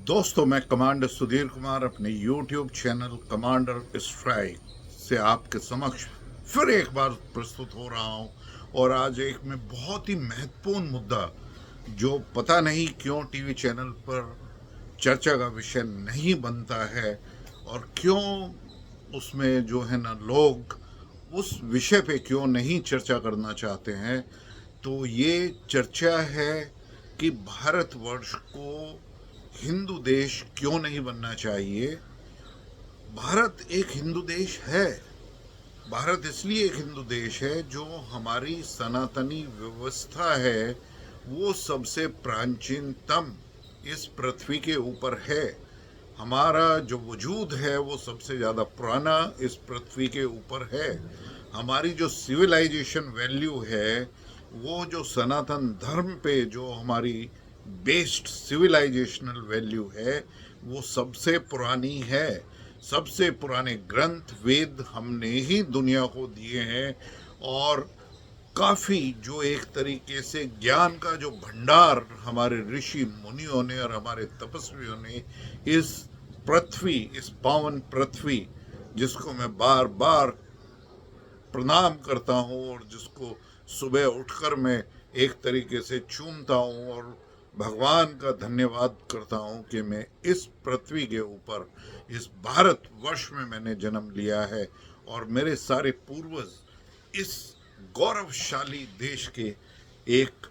दोस्तों, मैं कमांडर सुधीर कुमार अपने YouTube चैनल कमांडर स्ट्राइक से आपके समक्ष फिर एक बार प्रस्तुत हो रहा हूं। और आज एक में बहुत ही महत्वपूर्ण मुद्दा, जो पता नहीं क्यों टीवी चैनल पर चर्चा का विषय नहीं बनता है और क्यों उसमें जो है ना, लोग उस विषय पे क्यों नहीं चर्चा करना चाहते हैं। तो ये चर्चा है कि भारतवर्ष को हिंदू देश क्यों नहीं बनना चाहिए। भारत एक हिंदू देश है। भारत इसलिए एक हिंदू देश है जो हमारी सनातनी व्यवस्था है वो सबसे प्राचीनतम इस पृथ्वी के ऊपर है। हमारा जो वजूद है वो सबसे ज़्यादा पुराना इस पृथ्वी के ऊपर है। हमारी जो सिविलाइजेशन वैल्यू है, वो जो सनातन धर्म पे जो हमारी बेस्ड सिविलाइजेशनल वैल्यू है, वो सबसे पुरानी है। सबसे पुराने ग्रंथ वेद हमने ही दुनिया को दिए हैं। और काफ़ी जो एक तरीके से ज्ञान का जो भंडार हमारे ऋषि मुनियों ने और हमारे तपस्वियों ने इस पृथ्वी, इस पावन पृथ्वी जिसको मैं बार बार प्रणाम करता हूँ और जिसको सुबह उठकर मैं एक तरीके से चूमता हूँ और भगवान का धन्यवाद करता हूँ कि मैं इस पृथ्वी के ऊपर, इस भारतवर्ष में मैंने जन्म लिया है और मेरे सारे पूर्वज इस गौरवशाली देश के एक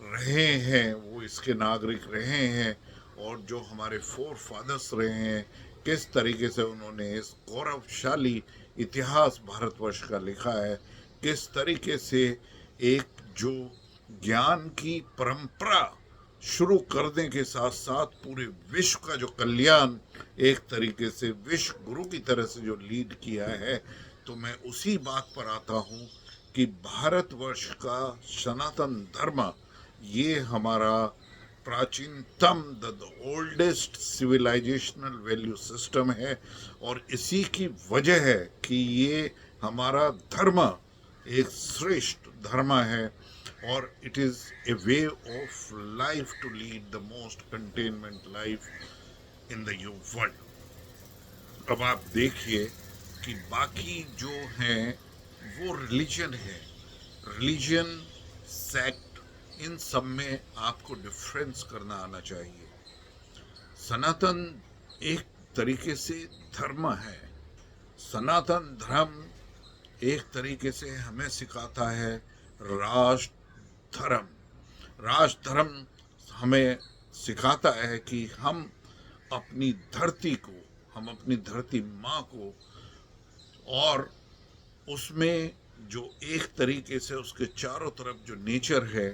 रहे हैं, वो इसके नागरिक रहे हैं। और जो हमारे फोर फादर्स रहे हैं, किस तरीके से उन्होंने इस गौरवशाली इतिहास भारतवर्ष का लिखा है, किस तरीके से एक जो ज्ञान की परंपरा शुरू करने के साथ साथ पूरे विश्व का जो कल्याण एक तरीके से विश्व गुरु की तरह से जो लीड किया है। तो मैं उसी बात पर आता हूँ कि भारतवर्ष का सनातन धर्म ये हमारा प्राचीनतम the oldest civilisational value system है। और इसी की वजह है कि ये हमारा धर्म एक श्रेष्ठ धर्म है और it is a way of life to lead the most containment life in the world. अब आप देखिए कि बाकी जो हैं वो रिलीजन है, रिलीजन, सेक्ट, इन सब में आपको डिफरेंस करना आना चाहिए। सनातन एक तरीके से धर्म है। सनातन धर्म एक तरीके से हमें सिखाता है राष्ट्र धर्म। राष्ट्र धर्म हमें सिखाता है कि हम अपनी धरती को, हम अपनी धरती माँ को, और उसमें जो एक तरीके से उसके चारों तरफ जो नेचर है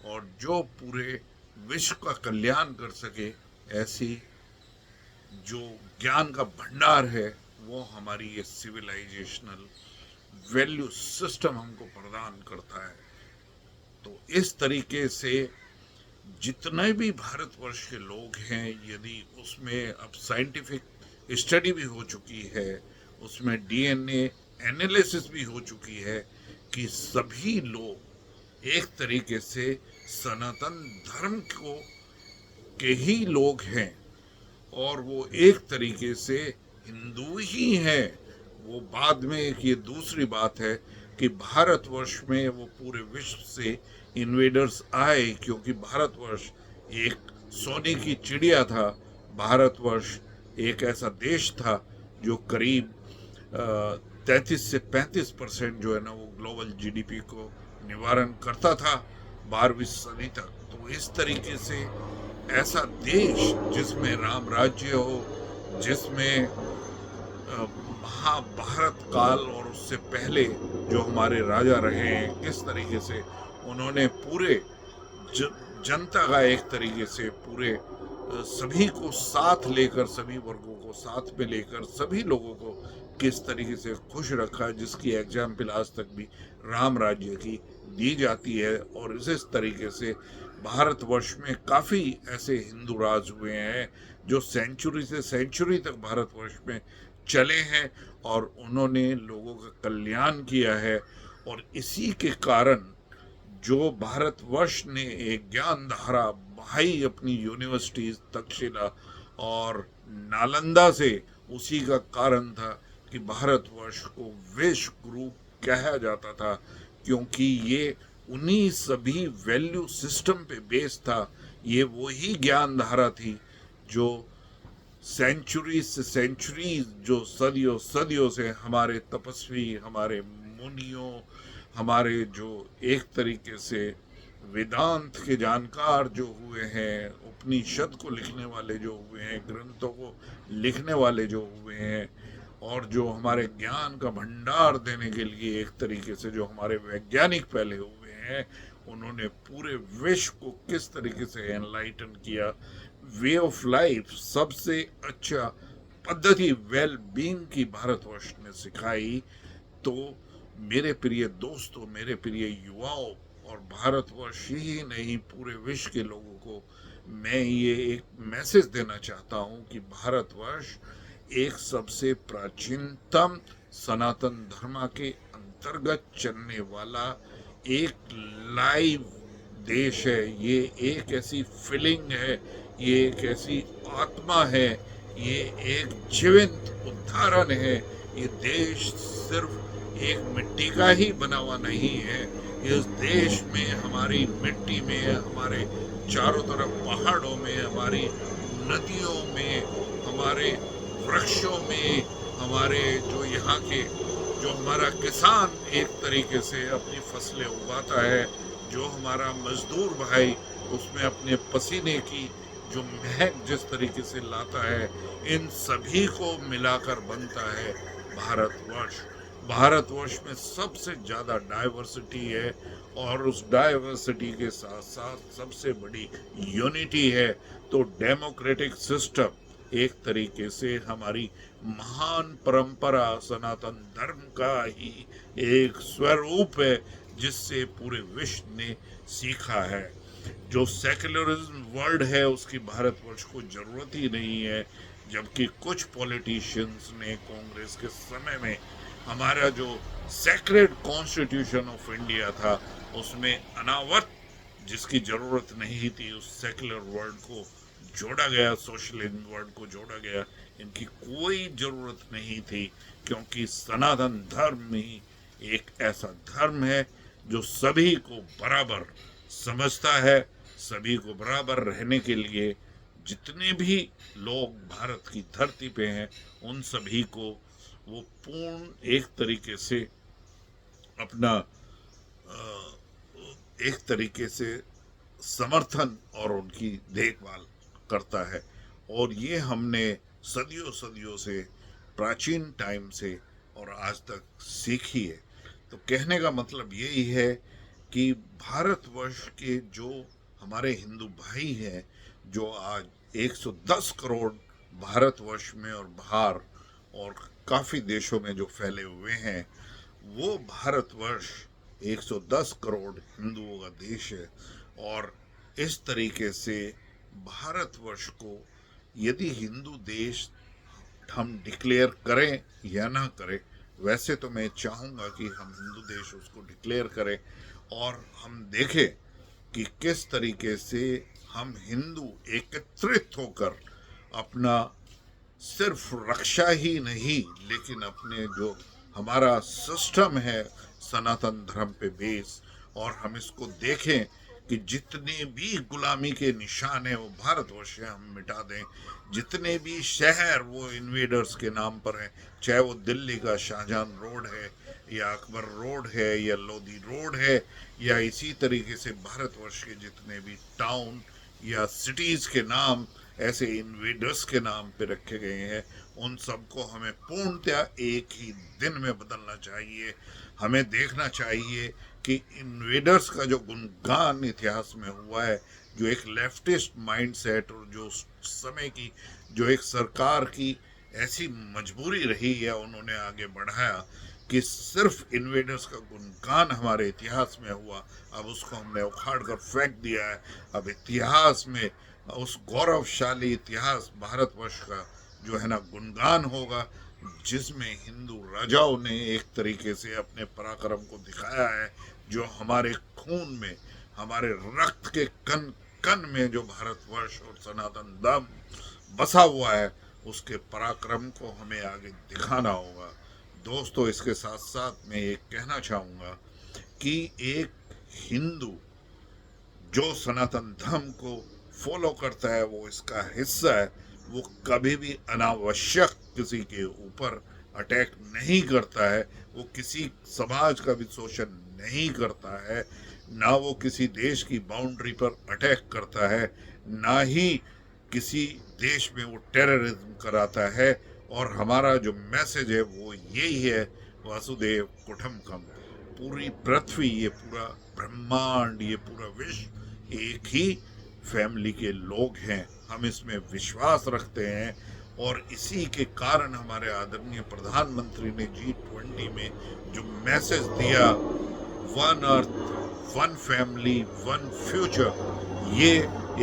और जो पूरे विश्व का कल्याण कर सके, ऐसी जो ज्ञान का भंडार है वो हमारी ये सिविलाइजेशनल वैल्यू सिस्टम हमको प्रदान करता है। तो इस तरीके से जितने भी भारतवर्ष के लोग हैं, यदि उसमें अब साइंटिफिक स्टडी भी हो चुकी है, उसमें डीएनए एनालिसिस भी हो चुकी है कि सभी लोग एक तरीके से सनातन धर्म को के ही लोग हैं और वो एक तरीके से हिंदू ही हैं। वो बाद में एक ये दूसरी बात है कि भारतवर्ष में वो पूरे विश्व से इन्वेडर्स आए, क्योंकि भारतवर्ष एक सोने की चिड़िया था। भारतवर्ष एक ऐसा देश था जो करीब 33 से 35% जो है ना, वो ग्लोबल जीडीपी को निवारण करता था 12वीं सदी तक। तो इस तरीके से ऐसा देश जिसमें राम राज्य हो, जिसमें महाभारत काल और उससे पहले जो हमारे राजा रहे हैं, किस तरीके से उन्होंने पूरे जनता का एक तरीके से पूरे सभी को साथ लेकर, सभी वर्गों को साथ में लेकर सभी लोगों को किस तरीके से खुश रखा, जिसकी एग्जाम्पल आज तक भी राम राज्य की दी जाती है। और इस तरीके से भारतवर्ष में काफ़ी ऐसे हिंदू राज हुए हैं जो सेंचुरी से सेंचुरी तक भारतवर्ष में चले हैं और उन्होंने लोगों का कल्याण किया है। और इसी के कारण जो भारतवर्ष ने एक ज्ञान धारा पढ़ाई अपनी यूनिवर्सिटीज तक्षशिला और नालंदा से उसी का कारण था कि भारतवर्ष को विश्व गुरु कहा जाता था, क्योंकि ये उन्हीं सभी वैल्यू सिस्टम पे बेस्ड था। ये वही ज्ञान धारा थी जो सेंचुरी से सेंचुरीज, जो सदियों सदियों से हमारे तपस्वी, हमारे मुनियों, हमारे जो एक तरीके से वेदांत के जानकार जो हुए हैं, उपनिषद को लिखने वाले जो हुए हैं, ग्रंथों को लिखने वाले जो हुए हैं, और जो हमारे ज्ञान का भंडार देने के लिए एक तरीके से जो हमारे वैज्ञानिक पहले हुए हैं, उन्होंने पूरे विश्व को किस तरीके से एनलाइटन किया। वे ऑफ लाइफ सबसे अच्छा पद्धति वेल बीइंग की भारतवर्ष ने सिखाई। तो मेरे प्रिय दोस्तों, मेरे प्रिय युवाओं, और भारतवर्ष ही नहीं पूरे विश्व के लोगों को मैं ये एक मैसेज देना चाहता हूँ कि भारतवर्ष एक सबसे प्राचीनतम सनातन धर्म के अंतर्गत चलने वाला एक लाइव देश है। ये एक ऐसी फीलिंग है, ये एक ऐसी आत्मा है, ये एक जीवंत उदाहरण है। ये देश सिर्फ एक मिट्टी का ही बना हुआ नहीं है। इस देश में, हमारी मिट्टी में, हमारे चारों तरफ पहाड़ों में, हमारी नदियों में, हमारे वृक्षों में, हमारे जो यहाँ के जो हमारा किसान एक तरीके से अपनी फसलें उगाता है, जो हमारा मजदूर भाई उसमें अपने पसीने की जो महक जिस तरीके से लाता है, इन सभी को मिलाकर बनता है भारतवर्ष। भारतवर्ष में सबसे ज़्यादा डाइवर्सिटी है, और उस डाइवर्सिटी के साथ साथ सबसे बड़ी यूनिटी है। तो डेमोक्रेटिक सिस्टम एक तरीके से हमारी महान परंपरा सनातन धर्म का ही एक स्वरूप है, जिससे पूरे विश्व ने सीखा है। जो सेक्युलरिज्म वर्ल्ड है उसकी भारतवर्ष को जरूरत ही नहीं है, जबकि कुछ पॉलिटिशियंस ने कांग्रेस के समय में हमारा जो सेक्रेड कॉन्स्टिट्यूशन ऑफ इंडिया था उसमें अनावत जिसकी जरूरत नहीं थी उस सेक्युलर वर्ल्ड को जोड़ा गया, सोशलिज्म वर्ल्ड को जोड़ा गया। इनकी कोई जरूरत नहीं थी, क्योंकि सनातन धर्म ही एक ऐसा धर्म है जो सभी को बराबर समझता है। सभी को बराबर रहने के लिए जितने भी लोग भारत की धरती पे हैं, उन सभी को वो पूर्ण एक तरीके से अपना एक तरीके से समर्थन और उनकी देखभाल करता है। और ये हमने सदियों सदियों से, प्राचीन टाइम से और आज तक सीखी है। तो कहने का मतलब यही है कि भारतवर्ष के जो हमारे हिंदू भाई हैं, जो आज 110 करोड़ भारतवर्ष में और बाहर और काफ़ी देशों में जो फैले हुए हैं, वो भारतवर्ष 110 करोड़ हिंदुओं का देश है। और इस तरीके से भारतवर्ष को यदि हिंदू देश हम डिक्लेयर करें या ना करें, वैसे तो मैं चाहूँगा कि हम हिंदू देश उसको डिक्लेयर करें, और हम देखें कि किस तरीके से हम हिंदू एकत्रित होकर अपना सिर्फ रक्षा ही नहीं, लेकिन अपने जो हमारा सिस्टम है सनातन धर्म पे बेस, और हम इसको देखें कि जितने भी गुलामी के निशान हैं वो भारतवर्ष है, हम मिटा दें। जितने भी शहर वो इन्वेडर्स के नाम पर हैं, चाहे वो दिल्ली का शाहजहां रोड है या अकबर रोड है या लोधी रोड है, या इसी तरीके से भारतवर्ष के जितने भी टाउन या सिटीज़ के नाम ऐसे इन्वेडर्स के नाम पे रखे गए हैं, उन सबको हमें पूर्णतया एक ही दिन में बदलना चाहिए। हमें देखना चाहिए कि इन्वेडर्स का जो गुणगान इतिहास में हुआ है, जो एक लेफ्टिस्ट माइंडसेट और जो समय की जो एक सरकार की ऐसी मजबूरी रही है, उन्होंने आगे बढ़ाया कि सिर्फ इन्वेडर्स का गुणगान हमारे इतिहास में हुआ। अब उसको हमने उखाड़ कर फेंक दिया है। अब इतिहास में उस गौरवशाली इतिहास भारतवर्ष का जो है ना गुणगान होगा, जिसमें हिंदू राजाओं ने एक तरीके से अपने पराक्रम को दिखाया है, जो हमारे खून में, हमारे रक्त के कण धड़कन में जो भारतवर्ष और सनातन धर्म बसा हुआ है, उसके पराक्रम को हमें आगे दिखाना होगा। दोस्तों, इसके साथ साथ मैं ये कहना चाहूँगा कि एक हिंदू जो सनातन धर्म को फॉलो करता है, वो इसका हिस्सा है, वो कभी भी अनावश्यक किसी के ऊपर अटैक नहीं करता है, वो किसी समाज का भी शोषण नहीं करता है, ना वो किसी देश की बाउंड्री पर अटैक करता है, ना ही किसी देश में वो टेररिज्म कराता है। और हमारा जो मैसेज है वो यही है, वासुदेव कुटुंबकम। पूरी पृथ्वी, ये पूरा ब्रह्मांड, ये पूरा विश्व एक ही फैमिली के लोग हैं। हम इसमें विश्वास रखते हैं और इसी के कारण हमारे आदरणीय प्रधानमंत्री ने G20 में जो मैसेज दिया, one earth, one family, one future, ये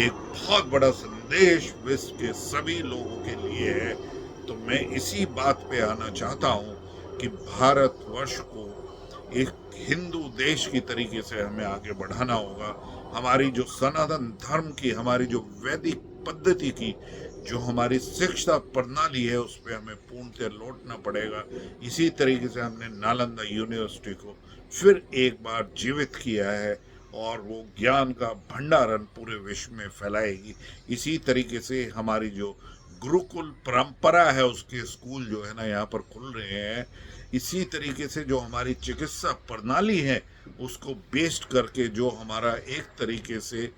एक बहुत बड़ा संदेश विश्व के सभी लोगों के लिए है। तो मैं इसी बात पे आना चाहता हूँ कि भारतवर्ष को एक हिंदू देश की तरीके से हमें आगे बढ़ाना होगा। हमारी जो सनातन धर्म की, हमारी जो वैदिक पद्धति की, जो हमारी शिक्षा प्रणाली है, उस पर हमें पूर्णतः लौटना पड़ेगा। इसी तरीके से हमने नालंदा यूनिवर्सिटी को फिर एक बार जीवित किया है और वो ज्ञान का भंडारण पूरे विश्व में फैलाएगी। इसी तरीके से हमारी जो गुरुकुल परंपरा है, उसके स्कूल जो है ना यहाँ पर खुल रहे हैं। इसी तरीके से जो हमारी चिकित्सा प्रणाली है, उसको बेस्ड करके जो हमारा एक तरीके से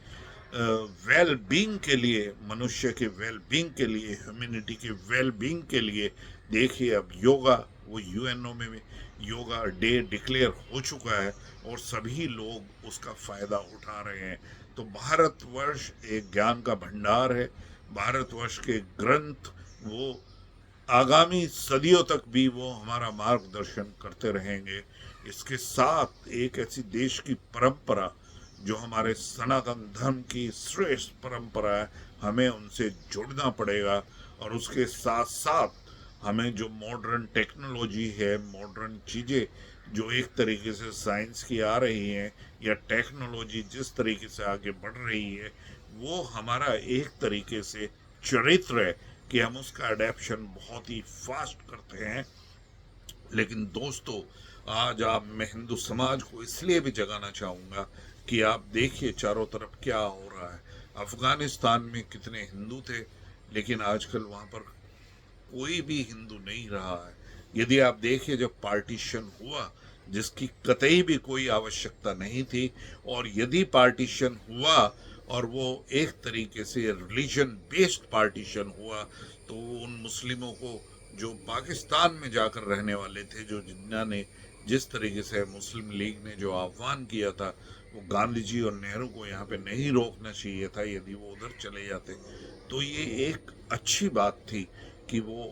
वेल बीइंग के लिए, मनुष्य के वेल बीइंग के लिए, ह्यूमैनिटी के वेल बीइंग के लिए, देखिए अब योगा, वो यूएनओ में योगा डे डिक्लेयर हो चुका है और सभी लोग उसका फायदा उठा रहे हैं। तो भारतवर्ष एक ज्ञान का भंडार है। भारतवर्ष के ग्रंथ वो आगामी सदियों तक भी वो हमारा मार्गदर्शन करते रहेंगे। इसके साथ एक ऐसी देश की परंपरा जो हमारे सनातन धर्म की श्रेष्ठ परंपरा है, हमें उनसे जुड़ना पड़ेगा। और उसके साथ साथ हमें जो मॉडर्न टेक्नोलॉजी है, मॉडर्न चीज़ें जो एक तरीके से साइंस की आ रही हैं, या टेक्नोलॉजी जिस तरीके से आगे बढ़ रही है, वो हमारा एक तरीके से चरित्र है कि हम उसका अडेप्शन बहुत ही फास्ट करते हैं। लेकिन दोस्तों, आज आप, मैं हिंदू समाज को इसलिए भी जगाना चाहूँगा कि आप देखिए चारों तरफ क्या हो रहा है। अफगानिस्तान में कितने हिंदू थे, लेकिन आजकल वहाँ पर कोई भी हिंदू नहीं रहा है। यदि आप देखिए, जब पार्टीशन हुआ, जिसकी कतई भी कोई आवश्यकता नहीं थी, और यदि पार्टीशन हुआ और वो एक तरीके से रिलीजन बेस्ड पार्टीशन हुआ, तो उन मुस्लिमों को जो पाकिस्तान में जाकर रहने वाले थे, जो जिन्होंने जिस तरीके से मुस्लिम लीग ने जो आह्वान किया था, वो गांधी जी और नेहरू को यहाँ पे नहीं रोकना चाहिए था। यदि वो उधर चले जाते तो ये एक अच्छी बात थी कि वो,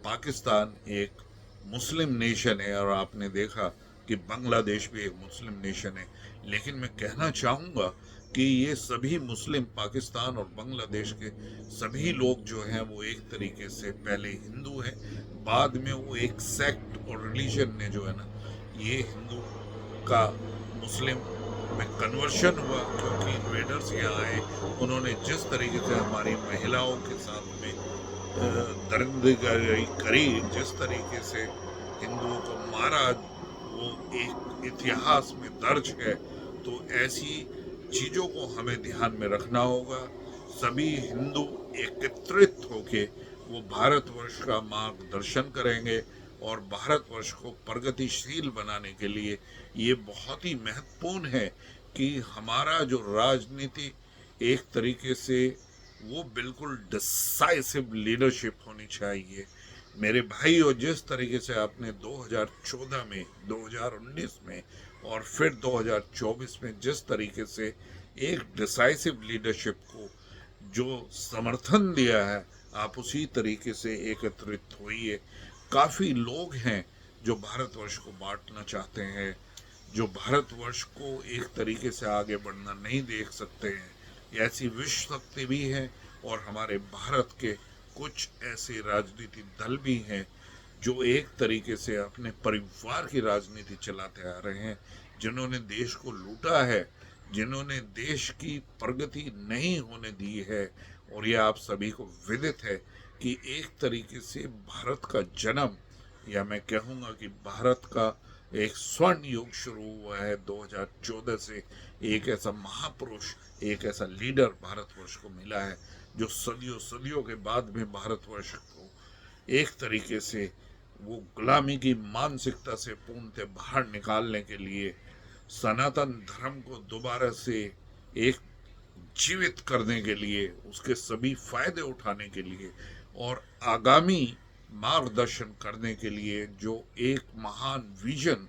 पाकिस्तान एक मुस्लिम नेशन है और आपने देखा कि बांग्लादेश भी एक मुस्लिम नेशन है। लेकिन मैं कहना चाहूँगा कि ये सभी मुस्लिम, पाकिस्तान और बांग्लादेश के सभी लोग जो हैं, वो एक तरीके से पहले हिंदू हैं, बाद में वो एक सेक्ट और रिलीजन ने जो है ना, ये हिंदू का मुस्लिम में कन्वर्शन हुआ, क्योंकि इन्वेडर्स यहाँ आए। उन्होंने जिस तरीके से हमारी महिलाओं के साथ में दरिंदगी करी, जिस तरीके से हिंदुओं को मारा, वो एक इतिहास में दर्ज है। तो ऐसी चीज़ों को हमें ध्यान में रखना होगा। सभी हिंदू एकत्रित होके वो भारतवर्ष का मार्गदर्शन करेंगे और भारतवर्ष को प्रगतिशील बनाने के लिए ये बहुत ही महत्वपूर्ण है कि हमारा जो राजनीति एक तरीके से वो बिल्कुल डिसाइसिव लीडरशिप होनी चाहिए। मेरे भाई, और जिस तरीके से आपने 2014 में, 2019 में और फिर 2024 में जिस तरीके से एक डिसाइसिव लीडरशिप को जो समर्थन दिया है, आप उसी तरीके से एकत्रित होइए। काफ़ी लोग हैं जो भारतवर्ष को बांटना चाहते हैं, जो भारतवर्ष को एक तरीके से आगे बढ़ना नहीं देख सकते हैं। ऐसी विश्व शक्ति भी है और हमारे भारत के कुछ ऐसे राजनीतिक दल भी हैं जो एक तरीके से अपने परिवार की राजनीति चलाते आ रहे हैं, जिन्होंने देश को लूटा है, जिन्होंने देश की प्रगति नहीं होने दी है। और यह आप सभी को विदित है कि एक तरीके से भारत का जन्म, या मैं कहूँगा कि भारत का एक स्वर्ण युग शुरू हुआ है 2014 से। एक ऐसा महापुरुष, एक ऐसा लीडर भारतवर्ष को मिला है जो सदियों सदियों के बाद भी भारतवर्ष को एक तरीके से वो गुलामी की मानसिकता से पूर्णतः बाहर निकालने के लिए, सनातन धर्म को दोबारा से एक जीवित करने के लिए, उसके सभी फायदे उठाने के लिए और आगामी मार्गदर्शन करने के लिए जो एक महान विजन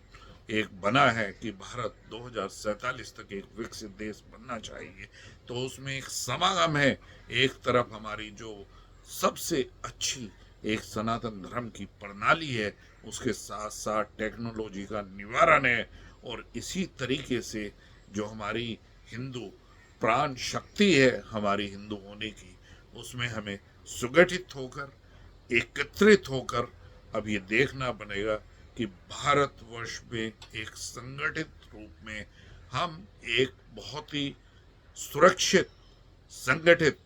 एक बना है कि भारत 2047 तक एक विकसित देश बनना चाहिए। तो उसमें एक समागम है, एक तरफ हमारी जो सबसे अच्छी एक सनातन धर्म की प्रणाली है, उसके साथ साथ टेक्नोलॉजी का निवारण है, और इसी तरीके से जो हमारी हिंदू प्राण शक्ति है हमारी हिंदू होने की, उसमें हमें सुगठित होकर, एकत्रित होकर अब ये देखना बनेगा कि भारतवर्ष में एक संगठित रूप में हम एक बहुत ही सुरक्षित, संगठित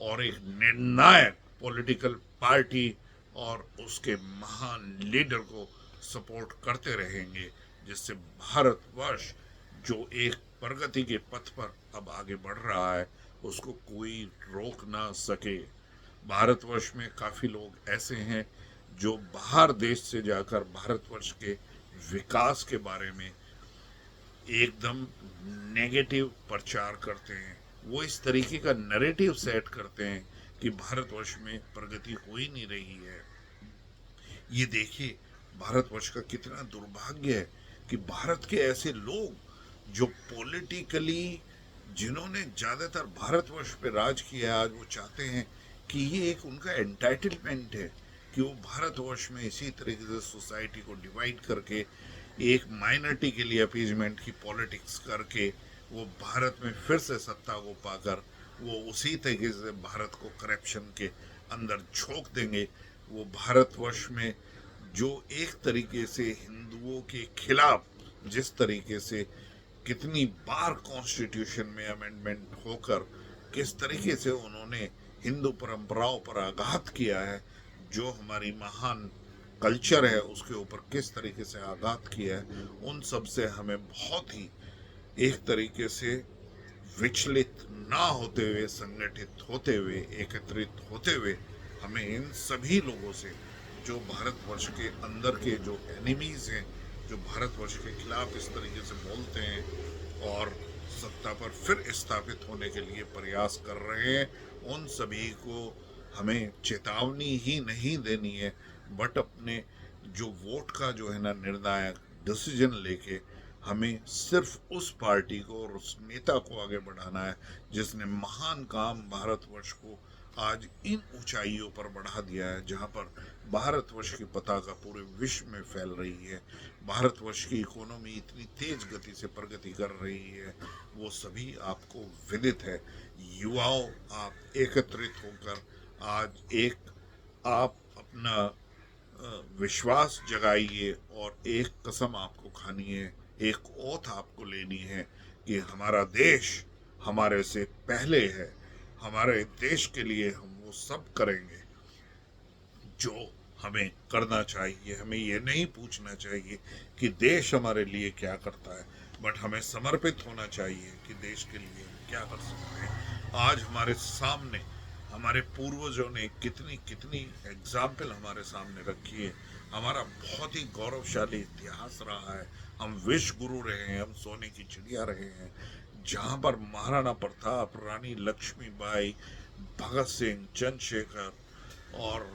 और एक निर्णायक पॉलिटिकल पार्टी और उसके महान लीडर को सपोर्ट करते रहेंगे, जिससे भारतवर्ष जो एक प्रगति के पथ पर अब आगे बढ़ रहा है उसको कोई रोक ना सके। भारतवर्ष में काफ़ी लोग ऐसे हैं जो बाहर देश से जाकर भारतवर्ष के विकास के बारे में एकदम नेगेटिव प्रचार करते हैं। वो इस तरीके का नैरेटिव सेट करते हैं कि भारतवर्ष में प्रगति हो ही नहीं रही है। ये देखिए भारतवर्ष का कितना दुर्भाग्य है कि भारत के ऐसे लोग जो पॉलिटिकली, जिन्होंने ज़्यादातर भारतवर्ष पे राज किया, आज वो चाहते हैं कि ये एक उनका एंटाइटलमेंट है कि वो भारतवर्ष में इसी तरीके से सोसाइटी को डिवाइड करके एक माइनॉरिटी के लिए अपीजमेंट की पॉलिटिक्स करके वो भारत में फिर से सत्ता को पाकर वो उसी तरीके से भारत को करप्शन के अंदर झोंक देंगे। वो भारतवर्ष में जो एक तरीके से हिंदुओं के खिलाफ जिस तरीके से कितनी बार कॉन्स्टिट्यूशन में अमेंडमेंट होकर किस तरीके से उन्होंने हिंदू परंपराओं पर आघात किया है, जो हमारी महान कल्चर है उसके ऊपर किस तरीके से आघात किया है, उन सब से हमें बहुत ही एक तरीके से विचलित ना होते हुए, संगठित होते हुए, एकत्रित होते हुए हमें इन सभी लोगों से जो भारतवर्ष के अंदर के जो एनिमीज हैं, जो भारतवर्ष के खिलाफ इस तरीके से बोलते हैं और सत्ता पर फिर स्थापित होने के लिए प्रयास कर रहे हैं, उन सभी को हमें चेतावनी ही नहीं देनी है, बट अपने जो वोट का जो है ना निर्णायक डिसीजन लेके हमें सिर्फ उस पार्टी को और उस नेता को आगे बढ़ाना है जिसने महान काम भारतवर्ष को आज इन ऊंचाइयों पर बढ़ा दिया है, जहां पर भारतवर्ष की पताका पूरे विश्व में फैल रही है, भारतवर्ष की इकोनॉमी इतनी तेज गति से प्रगति कर रही है, वो सभी आपको विदित है। युवाओं, आप एकत्रित होकर आज एक आप अपना विश्वास जगाइए और एक कसम आपको खानी है, एक ओथ आपको लेनी है कि हमारा देश हमारे से पहले है, हमारे देश के लिए हम वो सब करेंगे जो हमें करना चाहिए। हमें ये नहीं पूछना चाहिए कि देश हमारे लिए क्या करता है, बट हमें समर्पित होना चाहिए कि देश के लिए हम क्या कर सकते हैं। आज हमारे सामने हमारे पूर्वजों ने कितनी कितनी एग्जाम्पल हमारे सामने रखी है। हमारा बहुत ही गौरवशाली इतिहास रहा है। हम विश्व गुरु रहे हैं, हम सोने की चिड़िया रहे हैं, जहाँ पर महाराणा प्रताप, रानी लक्ष्मीबाई, भगत सिंह, चंद्रशेखर और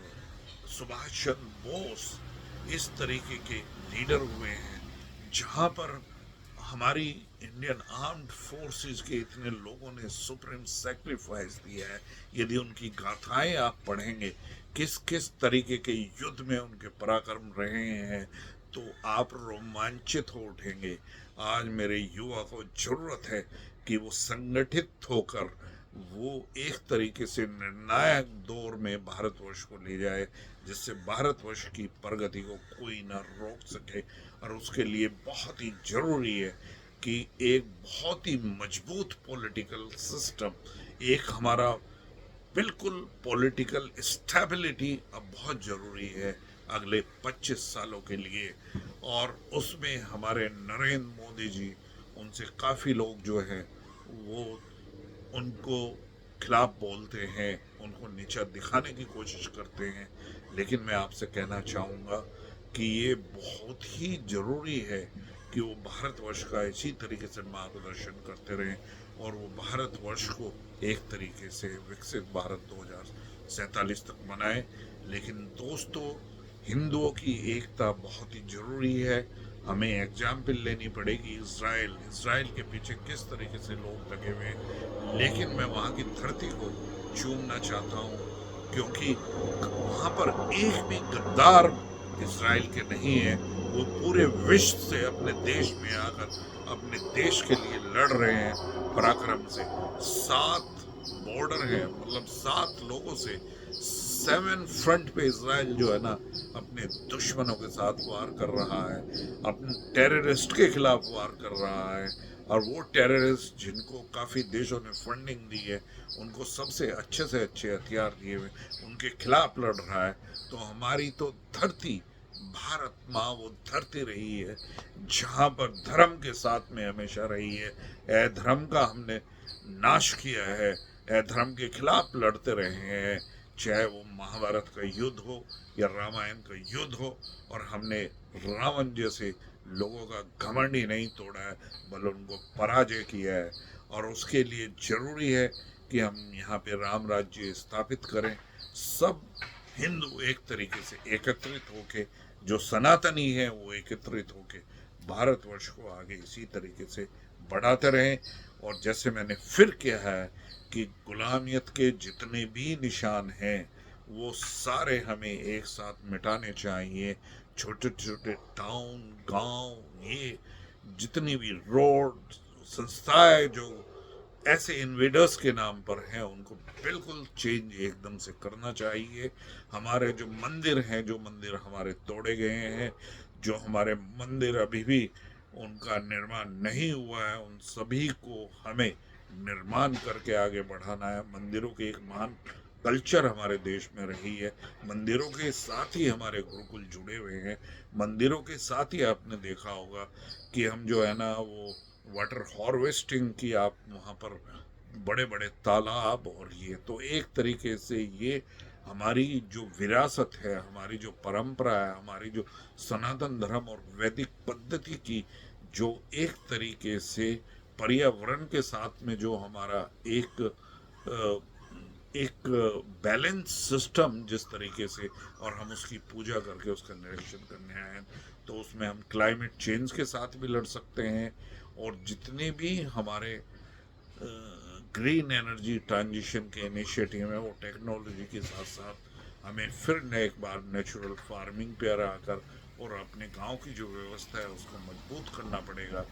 सुभाष चंद्र बोस इस तरीके के लीडर हुए हैं, जहाँ पर हमारी इंडियन आर्म्ड फोर्सेस के इतने लोगों ने सुप्रीम सेक्रीफाइस दिया है। यदि उनकी गाथाएं आप पढ़ेंगे, किस किस तरीके के युद्ध में उनके पराक्रम रहे हैं, तो आप रोमांचित हो उठेंगे। आज मेरे युवा को जरूरत है कि वो संगठित होकर वो एक तरीके से निर्णायक दौर में भारतवर्ष को ले जाए, जिससे भारतवर्ष की प्रगति को कोई ना रोक सके। और उसके लिए बहुत ही जरूरी है कि एक बहुत ही मजबूत पॉलिटिकल सिस्टम, एक हमारा बिल्कुल पॉलिटिकल स्टेबिलिटी अब बहुत ज़रूरी है अगले 25 सालों के लिए। और उसमें हमारे नरेंद्र मोदी जी, उनसे काफ़ी लोग जो हैं वो उनको खिलाफ बोलते हैं, उनको नीचा दिखाने की कोशिश करते हैं। लेकिन मैं आपसे कहना चाहूँगा कि ये बहुत ही ज़रूरी है कि वो भारतवर्ष का इसी तरीके से मार्गदर्शन करते रहें और वो भारतवर्ष को एक तरीके से विकसित भारत 2047 तक बनाए। लेकिन दोस्तों, हिंदुओं की एकता बहुत ही ज़रूरी है। हमें एग्जाम्पल लेनी पड़ेगी इसराइल, इसराइल के पीछे किस तरीके से लोग लगे हुए हैं। लेकिन मैं वहाँ की धरती को चूमना चाहता हूँ, क्योंकि वहाँ पर एक भी गद्दार इसराइल के नहीं है। वो पूरे विश्व से अपने देश में आकर अपने देश के लिए लड़ रहे हैं पराक्रम से। 7 बॉर्डर है, मतलब 7 लोगों से 7 फ्रंट पे इसराइल जो है ना अपने दुश्मनों के साथ वार कर रहा है, अपने टेररिस्ट के खिलाफ वार कर रहा है। और वो टेररिस्ट जिनको काफ़ी देशों ने फंडिंग दी है, उनको सबसे अच्छे हथियार दिए हुए उनके खिलाफ लड़ रहा है। तो हमारी तो धरती, भारत माँ वो धरती रही है जहाँ पर धर्म के साथ में हमेशा रही है। अधर्म का हमने नाश किया है, अधर्म के खिलाफ लड़ते रहे हैं, चाहे वो महाभारत का युद्ध हो या रामायण का युद्ध हो। और हमने रावण जैसे लोगों का घमंड ही नहीं तोड़ा है, बल्कि उनको पराजय किया है। और उसके लिए जरूरी है कि हम यहाँ पे राम राज्य स्थापित करें। सब हिंदू एक तरीके से एकत्रित होके, जो सनातनी है वो एकत्रित होके भारतवर्ष को आगे इसी तरीके से बढ़ाते रहें। और जैसे मैंने फिर कहा है कि गुलामियत के जितने भी निशान हैं वो सारे हमें एक साथ मिटाने चाहिए। छोटे छोटे टाउन, गांव, ये जितनी भी रोड संस्थाएं जो ऐसे इन्वेडर्स के नाम पर हैं, उनको बिल्कुल चेंज एकदम से करना चाहिए। हमारे जो मंदिर हैं, जो मंदिर हमारे तोड़े गए हैं, जो हमारे मंदिर अभी भी उनका निर्माण नहीं हुआ है, उन सभी को हमें निर्माण करके आगे बढ़ाना है। मंदिरों की एक महान कल्चर हमारे देश में रही है। मंदिरों के साथ ही हमारे गुरुकुल जुड़े हुए हैं। मंदिरों के साथ ही आपने देखा होगा कि हम जो है ना वो वाटर हार्वेस्टिंग की, आप वहाँ पर बड़े बड़े तालाब, और ये तो एक तरीके से ये हमारी जो विरासत है, हमारी जो परंपरा है, हमारी जो सनातन धर्म और वैदिक पद्धति की जो एक तरीके से पर्यावरण के साथ में जो हमारा एक बैलेंस सिस्टम जिस तरीके से, और हम उसकी पूजा करके उसका निरीक्षण करने आए हैं, तो उसमें हम क्लाइमेट चेंज के साथ भी लड़ सकते हैं। और जितने भी हमारे ग्रीन एनर्जी ट्रांजिशन के इनिशिएटिव है, वो टेक्नोलॉजी के साथ साथ हमें फिर न एक बार नेचुरल फार्मिंग पे आकर और अपने गांव की जो व्यवस्था है उसको मजबूत करना पड़ेगा।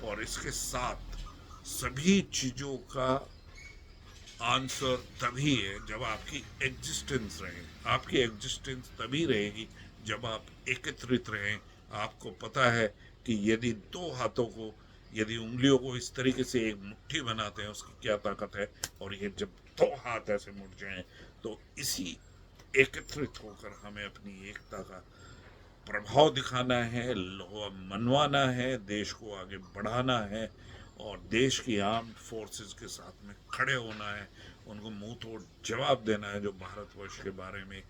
और इसके साथ सभी चीज़ों का आंसर तभी है जब आपकी एग्जिस्टेंस रहे। आपकी एग्जिस्टेंस तभी रहेगी जब आप एकत्रित रहें। आपको पता है कि यदि दो हाथों को, यदि उंगलियों को इस तरीके से एक मुट्ठी बनाते हैं, उसकी क्या ताकत है। और ये जब दो हाथ ऐसे मुड़ जाएं, तो इसी एकत्रित होकर हमें अपनी एकता का प्रभाव दिखाना है, लोगों मनवाना है, देश को आगे बढ़ाना है और देश की आर्म्ड फोर्सेस के साथ में खड़े होना है। उनको मुंह तोड़ जवाब देना है जो भारतवर्ष के बारे में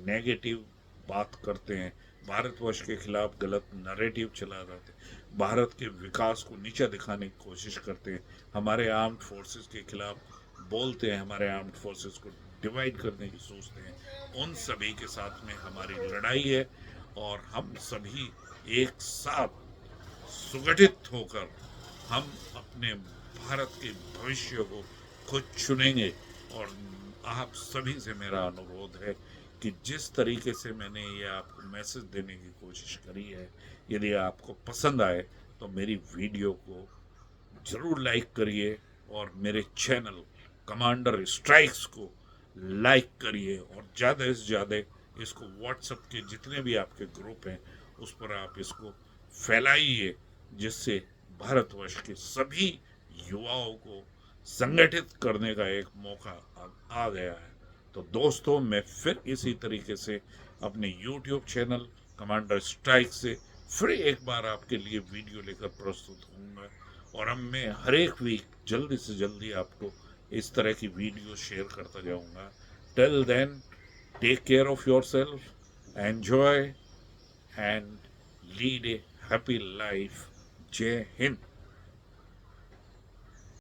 नेगेटिव बात करते हैं, भारतवर्ष के खिलाफ गलत नैरेटिव चला जाते हैं, भारत के विकास को नीचा दिखाने की कोशिश करते हैं, हमारे आर्म्ड फोर्सेस के खिलाफ बोलते हैं, हमारे आर्म्ड फोर्सेस को डिवाइड करने की सोचते हैं। उन सभी के साथ में हमारी लड़ाई है। और हम सभी एक साथ सुगठित होकर हम अपने भारत के भविष्य को खुद चुनेंगे। और आप सभी से मेरा अनुरोध है कि जिस तरीके से मैंने ये आपको मैसेज देने की कोशिश करी है, यदि आपको पसंद आए तो मेरी वीडियो को ज़रूर लाइक करिए और मेरे चैनल कमांडर स्ट्राइक्स को लाइक करिए। और ज़्यादा से ज़्यादा इसको व्हाट्सएप के जितने भी आपके ग्रुप हैं उस पर आप इसको फैलाइए, जिससे भारतवर्ष के सभी युवाओं को संगठित करने का एक मौका अब आ गया है। तो दोस्तों, मैं फिर इसी तरीके से अपने YouTube चैनल कमांडर स्ट्राइक से फिर एक बार आपके लिए वीडियो लेकर प्रस्तुत होऊंगा, और अब मैं हर एक वीक जल्दी से जल्दी आपको इस तरह की वीडियो शेयर करता जाऊंगा। Till then, take care of yourself, enjoy and lead a happy life. Jai Hind.